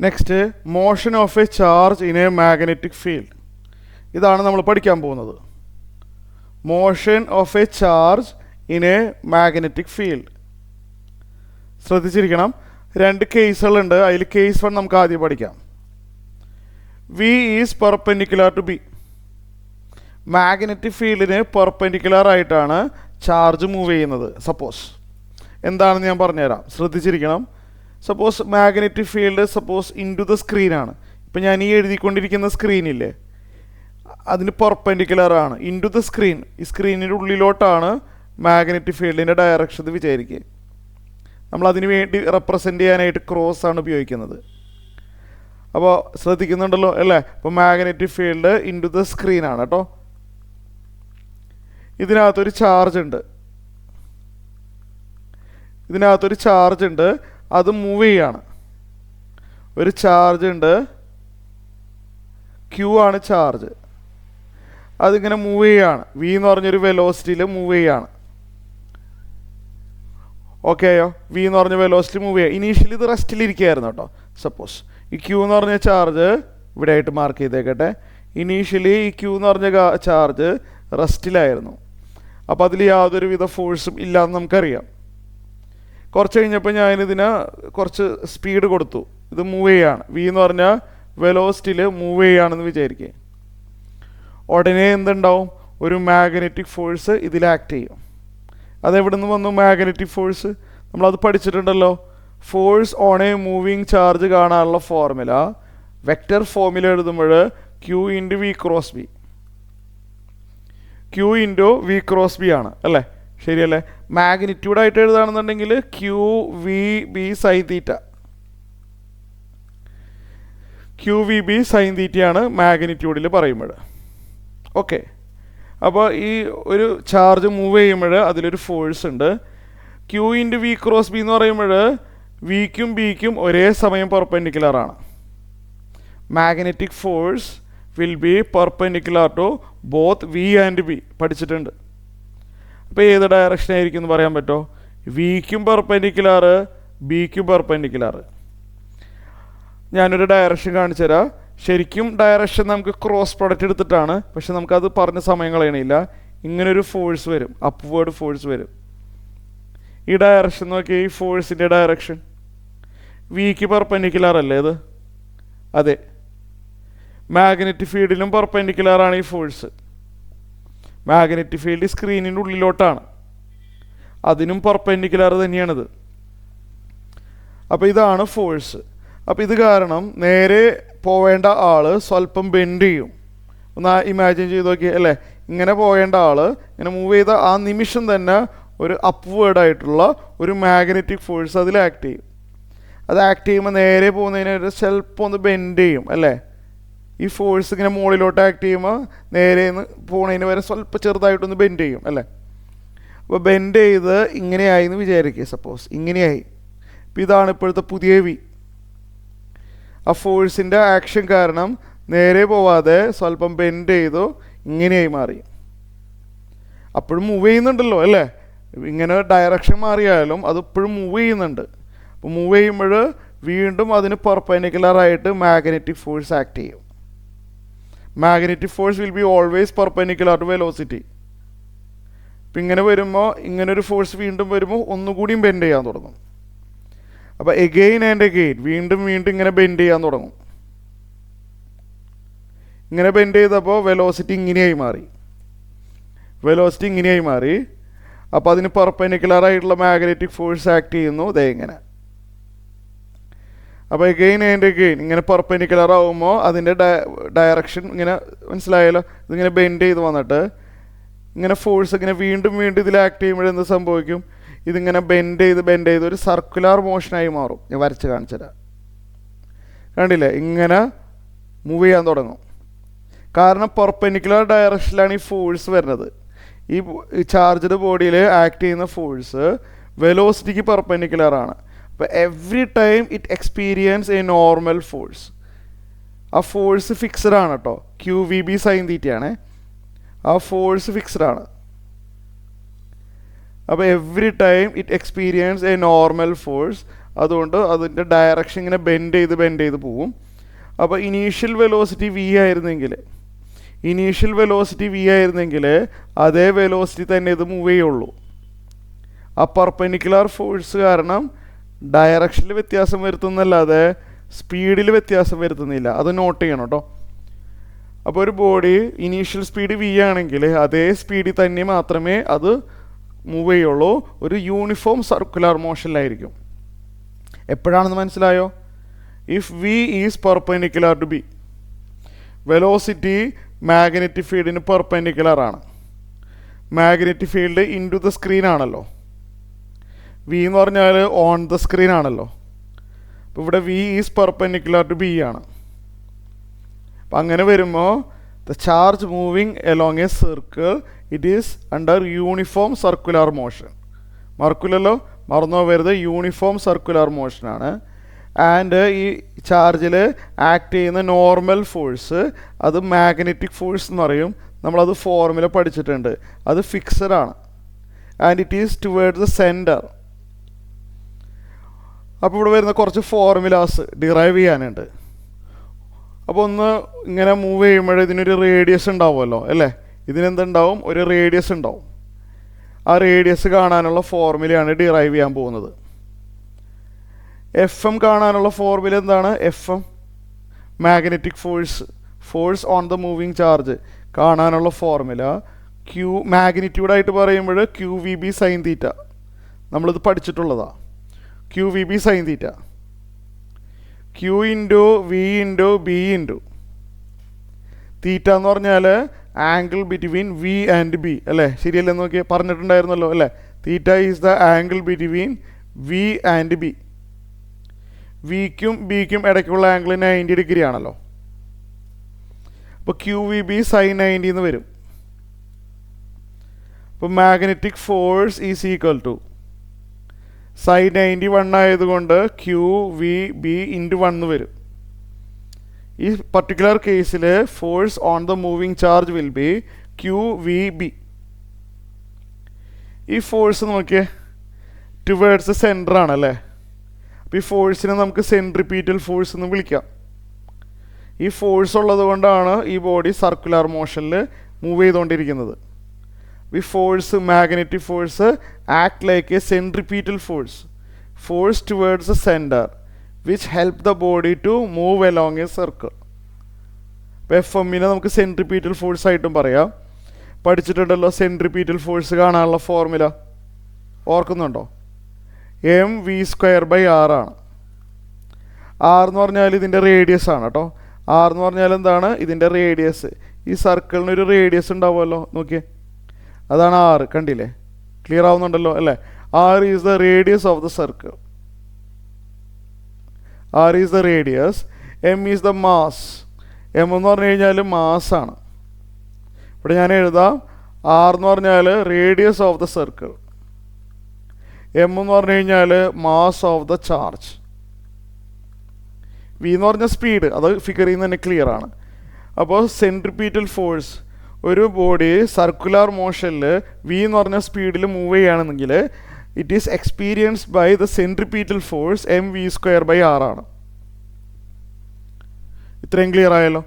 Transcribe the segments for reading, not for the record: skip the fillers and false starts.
Next motion of a charge in a magnetic field. ഇതാണ് നമ്മൾ പഠിക്കാൻ പോകുന്നത്. Motion of a charge in a magnetic field. ശ്രദ്ധിച്ചിരിക്കണം, രണ്ട് കേസുകളുണ്ട്. അതിൽ കേസ് 1 നമുക്ക് ആദ്യം പഠിക്കാം. V is perpendicular to B. Magnetic ഫീൽഡിന് പെർപെൻഡിക്കുലർ ആയിട്ടാണ് ചാർജ് മൂവ് ചെയ്യുന്നത്. സപ്പോസ് എന്താണെന്ന് ഞാൻ പറഞ്ഞുതരാം, ശ്രദ്ധിച്ചിരിക്കണം. Suppose magnetic field suppose into the സ്ക്രീനാണ്. ഇപ്പം ഞാൻ ഈ എഴുതിക്കൊണ്ടിരിക്കുന്ന സ്ക്രീനില്ലേ, അതിന് പെർപെൻഡിക്കുലർ ആണ് ഇൻറ്റു ദ സ്ക്രീൻ. ഈ സ്ക്രീനിൻ്റെ ഉള്ളിലോട്ടാണ് മാഗ്നറ്റിക് ഫീൽഡിൻ്റെ ഡയറക്ഷൻ വിചാരിക്കുക. നമ്മൾ അതിന് വേണ്ടി റെപ്രസെൻ്റ് ചെയ്യാനായിട്ട് ക്രോസ് ആണ് ഉപയോഗിക്കുന്നത്. അപ്പോൾ ശ്രദ്ധിക്കുന്നുണ്ടല്ലോ അല്ലേ? അപ്പോൾ മാഗ്നറ്റിക് ഫീൽഡ് ഇൻറ്റു ദ സ്ക്രീനാണ് കേട്ടോ. ഇതിനകത്തൊരു ചാർജ് ഉണ്ട്, അത് മൂവ് ചെയ്യാണ്. ഒരു ചാർജ് ഉണ്ട്, ക്യൂ ആണ് ചാർജ്. അതിങ്ങനെ മൂവ് ചെയ്യാണ്. വി എന്ന് പറഞ്ഞൊരു വെലോസിറ്റിയിൽ മൂവ് ചെയ്യാണ്. ഓക്കെയോ? വി എന്ന് പറഞ്ഞ വെലോസിറ്റി മൂവ് ചെയ്യുക. ഇനീഷ്യലി ഇത് റെസ്റ്റിലിരിക്കുകയായിരുന്നു കേട്ടോ. സപ്പോസ് ഈ ക്യൂ എന്ന് പറഞ്ഞ ചാർജ് ഇവിടെ ആയിട്ട് മാർക്ക് ചെയ്തേക്കട്ടെ. ഇനീഷ്യലി ഈ ക്യൂ എന്ന് പറഞ്ഞ ചാർജ് റെസ്റ്റിലായിരുന്നു. അപ്പോൾ അതിൽ യാതൊരുവിധ ഫോഴ്സും ഇല്ലയെന്ന് നമുക്കറിയാം. കുറച്ച് കഴിഞ്ഞപ്പോൾ ഞാനിതിന് കുറച്ച് സ്പീഡ് കൊടുത്തു. ഇത് മൂവ് ചെയ്യാണ്. വി എന്ന് പറഞ്ഞാൽ വെലോസിറ്റിയിൽ മൂവ് ചെയ്യുകയാണെന്ന് വിചാരിക്കുക. ഉടനെ എന്തുണ്ടാവും? ഒരു മാഗ്നറ്റിക് ഫോഴ്സ് ഇതിൽ ആക്ട് ചെയ്യും. അതെവിടെ നിന്ന് വന്നു മാഗ്നറ്റിക് ഫോഴ്സ്? നമ്മളത് പഠിച്ചിട്ടുണ്ടല്ലോ. Force on a moving charge കാണാനുള്ള ഫോർമുല വെക്റ്റർ ഫോർമുല എഴുതുമ്പോൾ Q into V cross B. Q into V cross B ആണ് അല്ലേ? ശരിയല്ലേ? മാഗ്നിറ്റ്യൂഡായിട്ട് എഴുതുകയാണെന്നുണ്ടെങ്കിൽ Q V B sine theta. Q V B sine തീറ്റയാണ് മാഗ്നിറ്റ്യൂഡിൽ പറയുമ്പോൾ. ഓക്കെ, അപ്പോൾ ഈ ഒരു ചാർജ് മൂവ് ചെയ്യുമ്പോൾ അതിലൊരു ഫോഴ്സ് ഉണ്ട്. Q into V cross B എന്ന് പറയുമ്പോൾ വിക്കും ബിക്കും ഒരേ സമയം പെർപെൻഡിക്കുലർ ആണ്. Magnetic force will be perpendicular to both V and B. പഠിച്ചിട്ടുണ്ട്. അപ്പോൾ ഏത് ഡയറക്ഷൻ ആയിരിക്കും എന്ന് പറയാൻ പറ്റുമോ? വിക്കും പെർപെൻഡിക്കുലർ, ബിക്കും പെർപെൻഡിക്കുലർ. ഞാനൊരു ഡയറക്ഷൻ കാണിച്ചു തരാം. ശരിക്കും ഡയറക്ഷൻ നമുക്ക് ക്രോസ് പ്രൊഡക്റ്റ് എടുത്തിട്ടാണ്, പക്ഷെ നമുക്കത് പറഞ്ഞ സമയം കളയണില്ല. ഇങ്ങനൊരു ഫോഴ്സ് വരും, അപ്വേർഡ് ഫോഴ്സ് വരും. ഈ ഡയറക്ഷൻ നോക്കി, ഈ ഫോഴ്സിൻ്റെ ഡയറക്ഷൻ വിക്ക് പെർപെൻഡിക്കുലർ അല്ലേ ഇത്? അതെ, മാഗ്നറ്റിക് ഫീൽഡിലും പെർപെൻഡിക്കുലറാണ് ഈ ഫോഴ്സ്. മാഗ്നറ്റിക് ഫീൽഡ് സ്ക്രീനിൻ്റെ ഉള്ളിലോട്ടാണ്, അതിനും പെർപെൻഡിക്കുലർ തന്നെയാണിത്. അപ്പോൾ ഇതാണ് ഫോഴ്സ്. അപ്പോൾ ഇത് കാരണം നേരെ പോവേണ്ട ആൾ സ്വല്പം ബെൻഡ് ചെയ്യും. ഒന്ന് ഇമാജിൻ ചെയ്ത് നോക്കി അല്ലേ? ഇങ്ങനെ പോവേണ്ട ആൾ ഇങ്ങനെ മൂവ് ചെയ്ത ആ നിമിഷം തന്നെ ഒരു അപ്വേർഡായിട്ടുള്ള ഒരു മാഗ്നറ്റിക് ഫോഴ്സ് അതിൽ ആക്ട് ചെയ്യും. അത് ആക്ട് ചെയ്യുമ്പോൾ നേരെ പോകുന്നതിന് സ്വല്പം ഒന്ന് ബെൻഡ് ചെയ്യും അല്ലേ? ഈ ഫോഴ്സ് ഇങ്ങനെ മുകളിലോട്ട് ആക്ട് ചെയ്യുമ്പോൾ നേരെ പോകുന്നതിന് വരെ സ്വല്പം ചെറുതായിട്ടൊന്ന് ബെൻഡ് ചെയ്യും അല്ലേ? അപ്പോൾ ബെൻഡ് ചെയ്ത് ഇങ്ങനെയായി എന്ന് വിചാരിക്കുക. സപ്പോസ് ഇങ്ങനെയായി. അപ്പോൾ ഇതാണ് ഇപ്പോഴത്തെ പുതിയ വി. ആ ഫോഴ്സിൻ്റെ ആക്ഷൻ കാരണം നേരെ പോവാതെ സ്വല്പം ബെൻഡ് ചെയ്തു ഇങ്ങനെയായി മാറി. അപ്പോഴും മൂവ് ചെയ്യുന്നുണ്ടല്ലോ അല്ലേ? ഇങ്ങനെ ഡയറക്ഷൻ മാറിയാലും അത് ഇപ്പോഴും മൂവ് ചെയ്യുന്നുണ്ട്. അപ്പോൾ മൂവ് ചെയ്യുമ്പോൾ വീണ്ടും അതിന് പെർപെൻഡിക്കുലറായിട്ട് മാഗ്നറ്റിക് ഫോഴ്സ് ആക്ട് ചെയ്യും. Magnetic force will be always perpendicular to velocity. ഇപ്പം ഇങ്ങനെ വരുമ്പോൾ ഇങ്ങനൊരു ഫോഴ്സ് വീണ്ടും വരുമ്പോൾ ഒന്നുകൂടിയും ബെൻഡ് ചെയ്യാൻ തുടങ്ങും. അപ്പോൾ എഗെയിൻ ആൻഡ് എഗെയിൻ വീണ്ടും ഇങ്ങനെ ബെൻഡ് ചെയ്യാൻ തുടങ്ങും. ഇങ്ങനെ ബെൻഡ് ചെയ്തപ്പോൾ വെലോസിറ്റി ഇങ്ങനെയായി മാറി. അപ്പോൾ അതിന് പെർപെൻഡിക്കുലറായിട്ടുള്ള മാഗ്നറ്റിക് ഫോഴ്സ് ആക്ട് ചെയ്യുന്നു. ദേ ഇങ്ങനെ. അപ്പോൾ എഗെയിൻ ആൻഡ് എഗെയിൻ ഇങ്ങനെ പെർപെൻഡിക്കുലർ ആകുമ്പോൾ അതിൻ്റെ ഡയറക്ഷൻ ഇങ്ങനെ മനസ്സിലായല്ലോ. ഇതിങ്ങനെ ബെൻഡ് ചെയ്ത് വന്നിട്ട് ഇങ്ങനെ ഫോഴ്സ് ഇങ്ങനെ വീണ്ടും ഇതിൽ ആക്ട് ചെയ്യുമ്പോൾ എന്ത് സംഭവിക്കും? ഇതിങ്ങനെ ബെൻഡ് ചെയ്ത് ഒരു സർക്കുലർ മോഷനായി മാറും. ഞാൻ വരച്ച് കാണിച്ചു തരാം. കണ്ടില്ലേ? ഇങ്ങനെ മൂവ് ചെയ്യാൻ തുടങ്ങും. കാരണം പെർപെൻഡിക്കുലർ ഡയറക്ഷനിലാണ് ഈ ഫോഴ്സ് വരുന്നത്. ഈ ചാർജ്ഡ് ബോഡിയിൽ ആക്ട് ചെയ്യുന്ന ഫോഴ്സ് വെലോസിറ്റിക്ക് പെർപെൻഡിക്കുലർ ആണ്. അപ്പോൾ every time it experience A normal force. ആ ഫോഴ്സ് ഫിക്സഡ് ആണ് കേട്ടോ. ക്യൂ വി ബി സൈൻ തീറ്റയാണ്. ആ ഫോഴ്സ് ഫിക്സഡ് ആണ്. അപ്പോൾ every time it experience A normal force. അതുകൊണ്ട് അതിൻ്റെ ഡയറക്ഷൻ ഇങ്ങനെ ബെൻഡ് ചെയ്ത് പോവും. അപ്പോൾ ഇനീഷ്യൽ വെലോസിറ്റി വി ആയിരുന്നെങ്കിൽ അതേ വെലോസിറ്റി തന്നെ ഇത് മൂവ് ചെയ്യുള്ളൂ. ആ പെർപെൻഡിക്കുലർ ഫോഴ്സ് കാരണം ഡയറക്ഷനിൽ വ്യത്യാസം വരുത്തുന്നല്ലാതെ സ്പീഡിൽ വ്യത്യാസം വരുത്തുന്നില്ല. അത് നോട്ട് ചെയ്യണം കേട്ടോ. അപ്പോൾ ഒരു ബോഡി ഇനീഷ്യൽ സ്പീഡ് വി ആണെങ്കിൽ അതേ സ്പീഡിൽ തന്നെ മാത്രമേ അത് മൂവ് ചെയ്യുള്ളൂ. ഒരു യൂണിഫോം സർക്കുലർ മോഷനിലായിരിക്കും. എപ്പോഴാണെന്ന് മനസ്സിലായോ? If V is perpendicular to B, velocity magnetic ഫീൽഡിന് പെർപെൻഡിക്കുലർ ആണ്. Magnetic field into the screen ആണല്ലോ. വി എന്ന് പറഞ്ഞാൽ ഓൺ ദ സ്ക്രീൻ ആണല്ലോ. അപ്പോൾ ഇവിടെ V is perpendicular to B ആണ്. അപ്പം അങ്ങനെ വരുമ്പോൾ the charge moving along a circle it is under uniform circular motion. മറക്കില്ലല്ലോ, മറന്നു പോകരുത്, യൂണിഫോം സർക്കുലർ മോഷനാണ്. ആൻഡ് ഈ ചാർജിൽ ആക്ട് ചെയ്യുന്ന നോർമൽ ഫോഴ്സ് അത് മാഗ്നറ്റിക് ഫോഴ്സ് എന്ന് പറയും. നമ്മളത് ഫോർമുല പഠിച്ചിട്ടുണ്ട്. അത് ഫിക്സഡ് ആണ്. And it is towards the centre. അപ്പോൾ ഇവിടെ വരുന്ന കുറച്ച് ഫോർമുലാസ് ഡിറൈവ് ചെയ്യാനുണ്ട്. അപ്പോൾ ഒന്ന് ഇങ്ങനെ മൂവ് ചെയ്യുമ്പോൾ ഇതിനൊരു റേഡിയസ് ഉണ്ടാവുമല്ലോ അല്ലേ? ഇതിനെന്തുണ്ടാവും? ഒരു റേഡിയസ് ഉണ്ടാവും. ആ റേഡിയസ് കാണാനുള്ള ഫോർമുലയാണ് ഡിറൈവ് ചെയ്യാൻ പോകുന്നത്. എഫ് എം കാണാനുള്ള ഫോർമുല എന്താണ്? F M magnetic force on the moving charge കാണാനുള്ള ഫോർമുല ക്യൂ മാഗ്നിറ്റ്യൂഡായിട്ട് പറയുമ്പോൾ Q V B sine theta. നമ്മളിത് പഠിച്ചിട്ടുള്ളതാണ്. Q V B sine theta, Q into V into B into theta എന്ന് പറഞ്ഞാൽ angle between V and B അല്ലേ? ശരിയല്ലേ? നോക്കിയാൽ പറഞ്ഞിട്ടുണ്ടായിരുന്നല്ലോ അല്ലേ? Theta is the angle between V and B. വിക്കും ബിക്കും ഇടയ്ക്കുള്ള ആംഗിൾ 90 ഡിഗ്രി ആണല്ലോ. അപ്പോൾ ക്യൂ വി ബി സൈൻ 90 എന്ന് വരും. അപ്പോൾ magnetic force is equal to sine 90 1 ആയതുകൊണ്ട് ക്യൂ വി ബി ഇൻറ്റു 1 വരും. ഈ പർട്ടിക്കുലർ കേസിൽ force on the moving charge will be Q V B. ഈ ഫോഴ്സ് നോക്കിയേ ടുവേർഡ്സ് സെൻറ്റർ ആണല്ലേ? അപ്പോൾ ഈ ഫോഴ്സിനെ നമുക്ക് സെൻട്രിപീറ്റൽ ഫോഴ്സ് എന്ന് വിളിക്കാം. ഈ ഫോഴ്സ് ഉള്ളത് കൊണ്ടാണ് ഈ ബോഡി സർക്കുലർ മോഷനിൽ മൂവ് ചെയ്തുകൊണ്ടിരിക്കുന്നത്. ഈ force magnetic force act like a centripetal force towards a centre which help the body to move along a circle. അപ്പോൾ എഫ് എമ്മിനെ നമുക്ക് സെൻട്രിപീറ്റൽ ഫോഴ്സ് ആയിട്ടും പറയാം. പഠിച്ചിട്ടുണ്ടല്ലോ സെൻട്രിപീറ്റൽ ഫോഴ്സ് കാണാനുള്ള ഫോർമുല, ഓർക്കുന്നുണ്ടോ? M V square by R ആണ്. R എന്ന് പറഞ്ഞാൽ ഇതിൻ്റെ റേഡിയസ് ആണ് കേട്ടോ. ആർ എന്ന് പറഞ്ഞാൽ എന്താണ്? ഇതിൻ്റെ റേഡിയസ്. ഈ സർക്കിളിനൊരു റേഡിയസ് ഉണ്ടാവുമല്ലോ, നോക്കിയേ, അതാണ് ആർ. കണ്ടില്ലേ? ക്ലിയർ ആവുന്നുണ്ടല്ലോ അല്ലേ? R is the radius of the circle. R is the radius. M is the mass. M എന്ന് പറഞ്ഞു കഴിഞ്ഞാൽ മാസ്സാണ്. ഇവിടെ ഞാൻ എഴുതാം ആർ എന്ന് പറഞ്ഞാൽ radius of the circle, M എന്ന് പറഞ്ഞു കഴിഞ്ഞാൽ mass of the charge. V എന്ന് പറഞ്ഞ സ്പീഡ്, അത് ഫിഗർ ചെയ്യുന്നത് തന്നെ ക്ലിയർ ആണ്. അപ്പോൾ സെൻട്രിപീറ്റൽ ഫോഴ്സ് ഒരു ബോഡി സർക്കുലർ മോഷനിൽ വി എന്ന് പറഞ്ഞ സ്പീഡിൽ മൂവ് ചെയ്യുകയാണെന്നെങ്കിൽ it is experienced by the centripetal force M V square by R ആണ്. ഇത്രയും ക്ലിയർ ആയല്ലോ?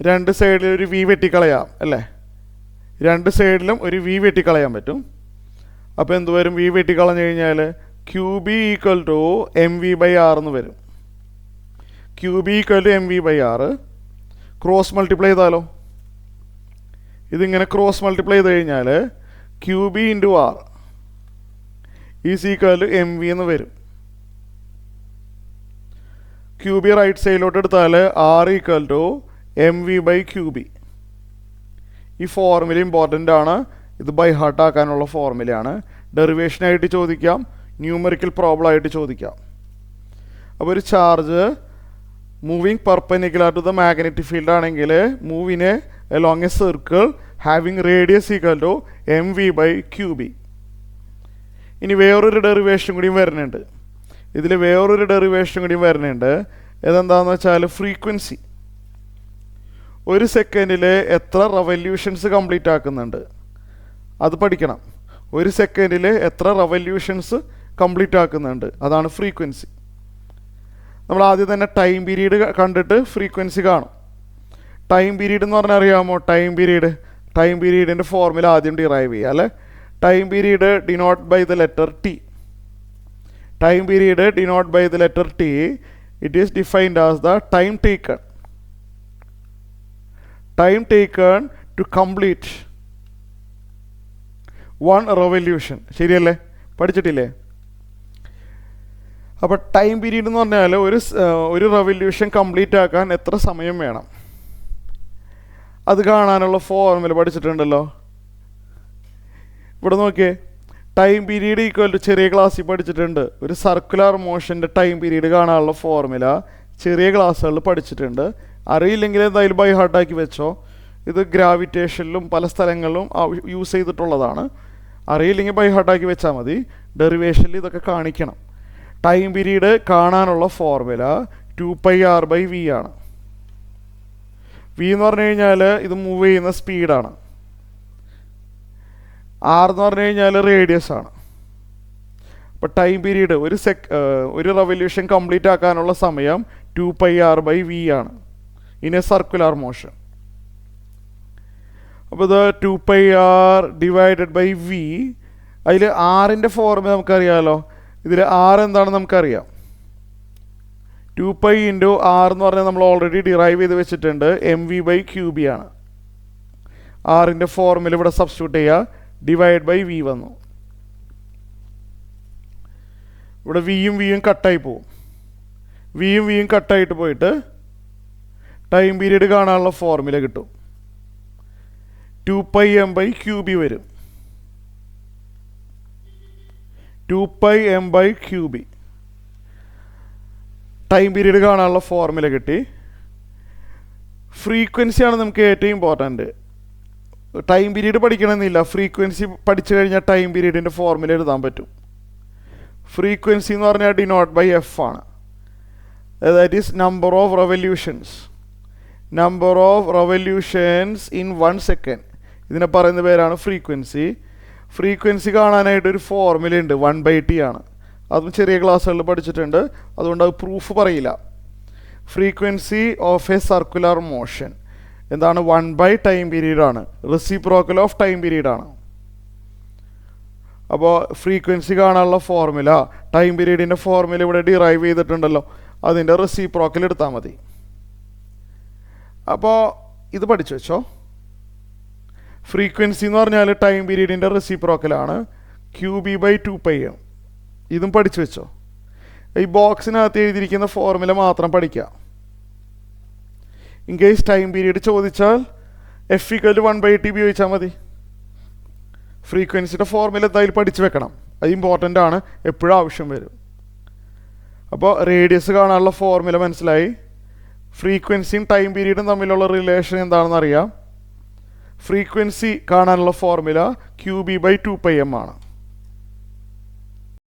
രണ്ട് സൈഡിൽ ഒരു വി വെട്ടിക്കളയാം അല്ലേ? രണ്ട് സൈഡിലും ഒരു വി വെട്ടിക്കളയാൻ പറ്റും. അപ്പോൾ എന്ത് വരും? വി വെട്ടിക്കളഞ്ഞു കഴിഞ്ഞാൽ Q B equal to M V by R എന്ന് വരും. Q B equal to M V by R. Cross multiply ചെയ്താലോ? ഇതിങ്ങനെ ക്രോസ് മൾട്ടിപ്ലൈ ചെയ്ത് കഴിഞ്ഞാൽ Q B into R is equal to M V എന്ന് വരും. ക്യൂ ബി റൈറ്റ് സൈഡിലോട്ട് എടുത്താൽ R equal to M V by Q B. ഈ formula important ആണ്. ഇത് ബൈ ഹാർട്ട് ആക്കാനുള്ള ഫോർമുലയാണ്. ഡെറിവേഷനായിട്ട് ചോദിക്കാം, ന്യൂമറിക്കൽ പ്രോബ്ലം ആയിട്ട് ചോദിക്കാം. അപ്പോൾ ഒരു charge moving perpendicular to the magnetic field ആണെങ്കിൽ മൂവിനെ along a circle having radius equal to M V by Q B. ഇനി വേറൊരു ഡെറിവേഷൻ കൂടിയും വരുന്നുണ്ട്. ഇതിൽ വേറൊരു ഡെറിവേഷൻ കൂടിയും വരുന്നുണ്ട്. ഇതെന്താണെന്ന് വെച്ചാൽ ഫ്രീക്വൻസി. ഒരു സെക്കൻഡിൽ എത്ര റവല്യൂഷൻസ് കംപ്ലീറ്റ് ആക്കുന്നുണ്ട് അത് പഠിക്കണം. ഒരു സെക്കൻഡിൽ എത്ര റവല്യൂഷൻസ് കംപ്ലീറ്റ് ആക്കുന്നുണ്ട്. അതാണ് ഫ്രീക്വൻസി. നമ്മൾ ആദ്യം തന്നെ ടൈം പീരീഡ് കണ്ടിട്ട് ഫ്രീക്വൻസി കാണും. ടൈം പീരീഡ് എന്ന് പറഞ്ഞാൽ അറിയാമോ? ടൈം പീരീഡിൻ്റെ ഫോർമുല ആദ്യം ഡിറൈവ് ചെയ്യുക അല്ലേ. Time period denote by the letter T. Time period denote by the letter T. It is defined as the time taken to complete one revolution. ശരിയല്ലേ? പഠിച്ചിട്ടില്ലേ? അപ്പോൾ ടൈം പീരീഡ് എന്ന് പറഞ്ഞാൽ ഒരു റെവല്യൂഷൻ കംപ്ലീറ്റ് ആക്കാൻ എത്ര സമയം വേണം അത് കാണാനുള്ള ഫോർമുല പഠിച്ചിട്ടുണ്ടല്ലോ. ഇവിടെ നോക്കിയേ, ടൈം പീരീഡ് ഈക്വൽ ടു ചെറിയ ക്ലാസ്സിൽ പഠിച്ചിട്ടുണ്ട്. ഒരു സർക്കുലർ മോഷൻ്റെ ടൈം പീരീഡ് കാണാനുള്ള ഫോർമുല ചെറിയ ക്ലാസ്സുകളിൽ പഠിച്ചിട്ടുണ്ട്. അറിയില്ലെങ്കിൽ എന്തായാലും ബൈ ഹാർട്ടാക്കി വെച്ചോ. ഇത് ഗ്രാവിറ്റേഷനിലും പല സ്ഥലങ്ങളിലും യൂസ് ചെയ്തിട്ടുള്ളതാണ്. അറിയില്ലെങ്കിൽ ബൈ ഹാർട്ടാക്കി വെച്ചാൽ മതി. ഡെറിവേഷനിൽ ഇതൊക്കെ കാണിക്കണം. ടൈം പീരീഡ് കാണാനുള്ള ഫോർമുല 2πr/v ആണ്. വി എന്ന് പറഞ്ഞു കഴിഞ്ഞാൽ ഇത് മൂവ് ചെയ്യുന്ന സ്പീഡാണ്. ആർ എന്ന് പറഞ്ഞു കഴിഞ്ഞാൽ റേഡിയസ് ആണ്. അപ്പോൾ ടൈം പീരീഡ് ഒരു റെവല്യൂഷൻ കംപ്ലീറ്റ് ആക്കാനുള്ള സമയം 2πr/v ആണ് ഇൻ എ സർക്കുലർ മോഷൻ. അപ്പോൾ ഇത് 2πr ഡിവൈഡഡ് ബൈ v. അതിൽ ആറിൻ്റെ ഫോർമുല നമുക്കറിയാമല്ലോ. ഇതിൽ ആർ എന്താണെന്ന് നമുക്കറിയാം. 2π × r എന്ന് പറഞ്ഞാൽ നമ്മൾ ഓൾറെഡി ഡിറൈവ് ചെയ്ത് വെച്ചിട്ടുണ്ട്. mv/qb ആണ്. ആറിൻ്റെ ഫോർമുല ഇവിടെ സബ്സ്റ്റിറ്റ്യൂട്ട് ചെയ്യുക. ഡിവൈഡ് ബൈ v വന്നു. ഇവിടെ വിയും കട്ടായി പോവും. വിയും കട്ടായിട്ട് പോയിട്ട് ടൈം പീരീഡ് കാണാനുള്ള ഫോർമുല കിട്ടും. 2πm/qb വരും. 2πm/qb ടൈം പീരീഡ് കാണാനുള്ള ഫോർമുല കിട്ടി. ഫ്രീക്വൻസിയാണ് നമുക്ക് ഏറ്റവും ഇമ്പോർട്ടൻറ്റ്. ടൈം പീരീഡ് പഠിക്കണമെന്നില്ല. ഫ്രീക്വൻസി പഠിച്ചു കഴിഞ്ഞാൽ ടൈം പീരീഡിൻ്റെ ഫോർമുല എഴുതാൻ പറ്റും. ഫ്രീക്വൻസി എന്ന് പറഞ്ഞാൽ ഡിനോട്ട് ബൈ എഫ് ആണ്. That is number of revolutions in 1 second. ഇതിനെ പറയുന്ന പേരാണ് ഫ്രീക്വൻസി. ഫ്രീക്വൻസി കാണാനായിട്ട് ഒരു ഫോർമുല ഉണ്ട്. 1/t ആണ്. അതും ചെറിയ ക്ലാസ്സുകളിൽ പഠിച്ചിട്ടുണ്ട്. അതുകൊണ്ട് അത് പ്രൂഫ് പറയില്ല. Frequency of a circular motion എന്താണ്? 1/ടൈം ടൈം പീരീഡാണ്. റെസിപ്രോക്കൽ ഓഫ് ടൈം പീരീഡാണ്. അപ്പോൾ ഫ്രീക്വൻസി കാണാനുള്ള ഫോർമുല, ടൈം പീരീഡിൻ്റെ ഫോർമുല ഇവിടെ ഡിറൈവ് ചെയ്തിട്ടുണ്ടല്ലോ. അതിൻ്റെ റെസിപ്രോക്കൽ എടുത്താൽ മതി. അപ്പോൾ ഇത് പഠിച്ചു വെച്ചോ. ഫ്രീക്വൻസി എന്ന് പറഞ്ഞാൽ ടൈം പീരീഡിൻ്റെ റെസിപ്രോക്കലാണ്. qb/2πm. ഇതും പഠിച്ചു വെച്ചോ. ഈ ബോക്സിനകത്ത് എഴുതിയിരിക്കുന്ന ഫോർമുല മാത്രം പഠിക്കുക. ഇൻ കേസ് ടൈം പീരീഡ് ചോദിച്ചാൽ f = 1/t ഉപയോഗിച്ചാൽ മതി. ഫ്രീക്വൻസിയുടെ ഫോർമുല എന്തായാലും പഠിച്ചു വെക്കണം. അത് ഇമ്പോർട്ടൻ്റ് ആണ്. എപ്പോഴും ആവശ്യം വരും. അപ്പോൾ റേഡിയസ് കാണാനുള്ള ഫോർമുല മനസ്സിലായി. ഫ്രീക്വൻസിയും ടൈം പീരീഡും തമ്മിലുള്ള റിലേഷൻ എന്താണെന്ന് അറിയാം. ഫ്രീക്വൻസി കാണാനുള്ള ഫോർമുല qb/2πm ആണ്.